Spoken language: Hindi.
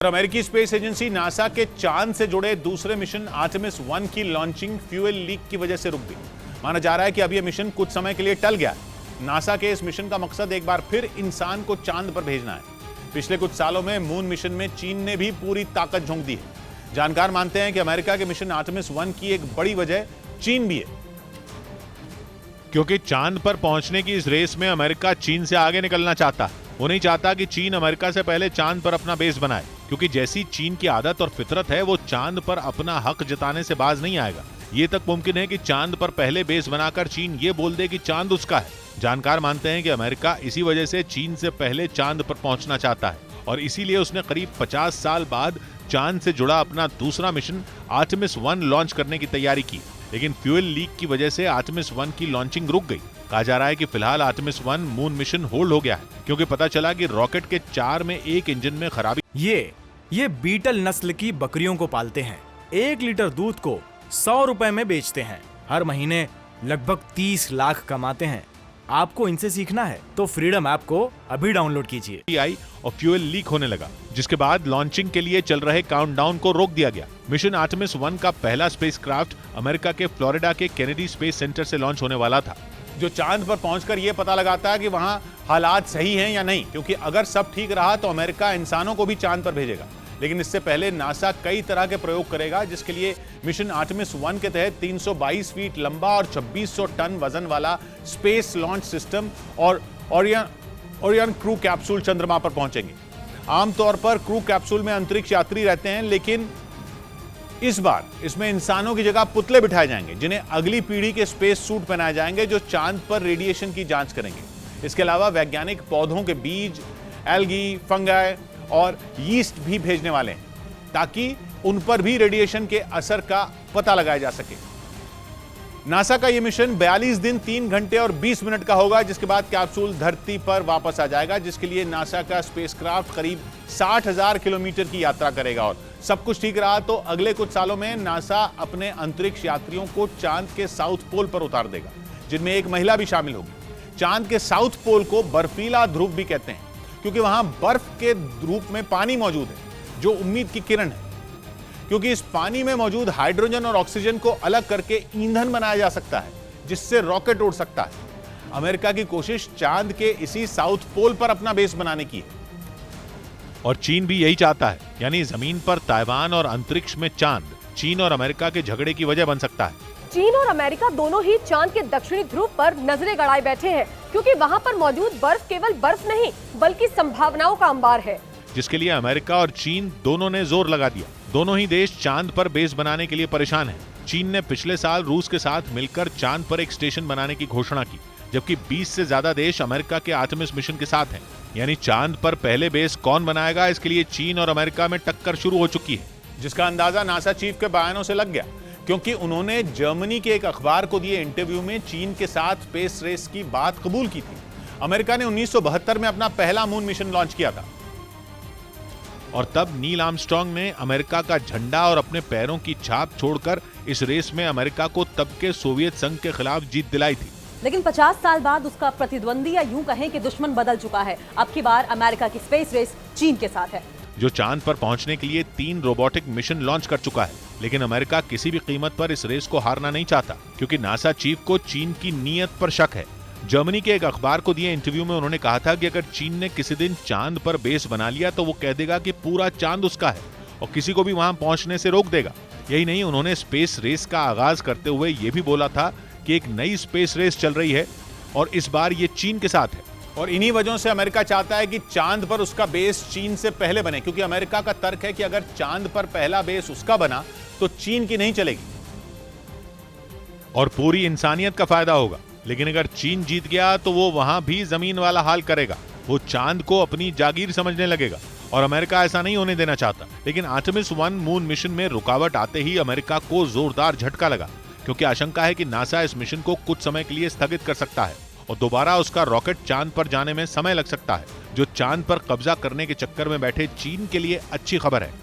अमेरिकी स्पेस एजेंसी नासा के चांद से जुड़े दूसरे मिशन आर्टेमिस 1 की लॉन्चिंग फ्यूल लीक की वजह से रुक गई। माना जा रहा है कि अब यह मिशन कुछ समय के लिए टल गया। नासा के इस मिशन का मकसद एक बार फिर इंसान को चांद पर भेजना है। पिछले कुछ सालों में मून मिशन में चीन ने भी पूरी ताकत झोंक दी है। जानकार मानते हैं कि अमेरिका के मिशन आर्टेमिस 1 की एक बड़ी वजह चीन भी है, क्योंकि चांद पर पहुंचने की इस रेस में अमेरिका चीन से आगे निकलना चाहता है। वो नहीं चाहता कि चीन अमेरिका से पहले चांद पर अपना बेस बनाए, क्योंकि जैसी चीन की आदत और फितरत है, वो चांद पर अपना हक जताने से बाज नहीं आएगा। ये तक मुमकिन है कि चांद पर पहले बेस बनाकर चीन ये बोल दे कि चांद उसका है। जानकार मानते हैं कि अमेरिका इसी वजह से चीन से पहले चांद पर पहुंचना चाहता है और इसीलिए उसने करीब 50 साल बाद चांद से जुड़ा अपना दूसरा मिशन आर्टेमिस 1 लॉन्च करने की तैयारी की। लेकिन फ्यूल लीक की वजह से आर्टेमिस 1 की लॉन्चिंग रुक गई। कहा जा रहा है कि फिलहाल आर्टेमिस 1 मून मिशन होल्ड हो गया है, क्योंकि पता चला कि रॉकेट के 4 में एक इंजन में खराबी। ये बीटल नस्ल की बकरियों को पालते हैं। 1 लीटर दूध को 100 रुपए में बेचते हैं। हर महीने लगभग 30 लाख कमाते हैं। आपको इनसे सीखना है तो फ्रीडम ऐप को अभी डाउनलोड कीजिए। आई और फ्यूल लीक होने लगा, जिसके बाद लॉन्चिंग के लिए चल रहे काउंटडाउन को रोक दिया गया। मिशन आर्टेमिस 1 का पहला स्पेसक्राफ्ट अमेरिका के फ्लोरिडा के केनेडी स्पेस सेंटर से लॉन्च होने वाला था, जो चांद पर पहुंचकर यह पता लगाता है कि वहां हालात सही हैं या नहीं, क्योंकि अगर सब ठीक रहा तो अमेरिका इंसानों को भी चांद पर भेजेगा। लेकिन इससे पहले नासा कई तरह के प्रयोग करेगा, जिसके लिए मिशन आर्टेमिस 1 के तहत 322 फीट लंबा और 2600 टन वजन वाला स्पेस लॉन्च सिस्टम और ओरियन क्रू कैप्सूल चंद्रमा पर पहुंचेंगे। आमतौर पर क्रू कैप्सूल में अंतरिक्ष यात्री रहते हैं, लेकिन इस बार इसमें इंसानों की जगह पुतले बिठाए जाएंगे, जिन्हें अगली पीढ़ी के स्पेस सूट पहनाए जाएंगे, जो चांद पर रेडिएशन की जांच करेंगे। इसके अलावा वैज्ञानिक पौधों के बीज, एल्गी, फंगाई और यीस्ट भी भेजने वाले हैं, ताकि उन पर भी रेडिएशन के असर का पता लगाया जा सके। नासा का यह मिशन 42 दिन 3 घंटे और 20 मिनट का होगा, जिसके बाद कैप्सूल धरती पर वापस आ जाएगा, जिसके लिए नासा का स्पेसक्राफ्ट करीब 60,000 किलोमीटर की यात्रा करेगा। और सब कुछ ठीक रहा तो अगले कुछ सालों में नासा अपने अंतरिक्ष यात्रियों को चांद के साउथ पोल पर उतार देगा, जिनमें एक महिला भी शामिल होगी। चांद के साउथ पोल को बर्फीला ध्रुव भी कहते हैं, क्योंकि वहां बर्फ के रूप में पानी मौजूद है, जो उम्मीद की किरण है। क्योंकि इस पानी में मौजूद हाइड्रोजन और ऑक्सीजन को अलग करके ईंधन बनाया जा सकता है, जिससे रॉकेट उड़ सकता है। अमेरिका की कोशिश चांद के इसी साउथ पोल पर अपना बेस बनाने की है, और चीन भी यही चाहता है। यानी जमीन पर ताइवान और अंतरिक्ष में चांद चीन और अमेरिका के झगड़े की वजह बन सकता है। चीन और अमेरिका दोनों ही चांद के दक्षिणी ध्रुव पर नजरें गड़ाए बैठे हैं, क्योंकि वहां पर मौजूद बर्फ केवल बर्फ नहीं बल्कि संभावनाओं का अंबार है, जिसके लिए अमेरिका और चीन दोनों ने जोर लगा दिया। दोनों ही देश चांद पर बेस बनाने के लिए परेशान हैं। चीन ने पिछले साल रूस के साथ मिलकर चांद पर एक स्टेशन बनाने की घोषणा की, जबकि 20 से ज्यादा देश अमेरिका के आर्टेमिस मिशन के साथ हैं। यानी चांद पर पहले बेस कौन बनाएगा, इसके लिए चीन और अमेरिका में टक्कर शुरू हो चुकी है, जिसका अंदाजा नासा चीफ के बयानों से लग गया, क्योंकि उन्होंने जर्मनी के एक अखबार को दिए इंटरव्यू में चीन के साथ स्पेस रेस की बात कबूल की थी। अमेरिका ने 1972 में अपना पहला मून मिशन लॉन्च किया था, और तब नील आर्मस्ट्रांग ने अमेरिका का झंडा और अपने पैरों की छाप छोड़कर इस रेस में अमेरिका को तब के सोवियत संघ के खिलाफ जीत दिलाई थी। लेकिन 50 साल बाद उसका प्रतिद्वंदी या यूं कहें कि दुश्मन बदल चुका है। अब की बार अमेरिका की स्पेस रेस चीन के साथ है, जो चांद पर पहुंचने के लिए 3 रोबोटिक मिशन लॉन्च कर चुका है। लेकिन अमेरिका किसी भी कीमत पर इस रेस को हारना नहीं चाहता, क्योंकि नासा चीफ को चीन की नीयत पर शक है। जर्मनी के एक अखबार को दिए इंटरव्यू में उन्होंने कहा था कि अगर चीन ने किसी दिन चांद पर बेस बना लिया तो वो कह देगा कि पूरा चांद उसका है और किसी को भी वहां पहुंचने से रोक देगा। यही नहीं, उन्होंने स्पेस रेस का आगाज करते हुए ये भी बोला था कि एक नई स्पेस रेस चल रही है और इस बार ये चीन के साथ है। और इन्हीं वजहों से अमेरिका चाहता है कि चांद पर उसका बेस चीन से पहले बने, क्योंकि अमेरिका का तर्क है कि अगर चांद पर पहला बेस उसका बना तो चीन की नहीं चलेगी और पूरी इंसानियत का फायदा होगा। लेकिन अगर चीन जीत गया तो वो वहां भी जमीन वाला हाल करेगा। वो चांद को अपनी जागीर समझने लगेगा और अमेरिका ऐसा नहीं होने देना चाहता। लेकिन आर्टेमिस 1 मून मिशन में रुकावट आते ही अमेरिका को जोरदार झटका लगा, क्योंकि आशंका है कि नासा इस मिशन को कुछ समय के लिए स्थगित कर सकता है और दोबारा उसका रॉकेट चांद पर जाने में समय लग सकता है, जो चांद पर कब्जा करने के चक्कर में बैठे चीन के लिए अच्छी खबर है।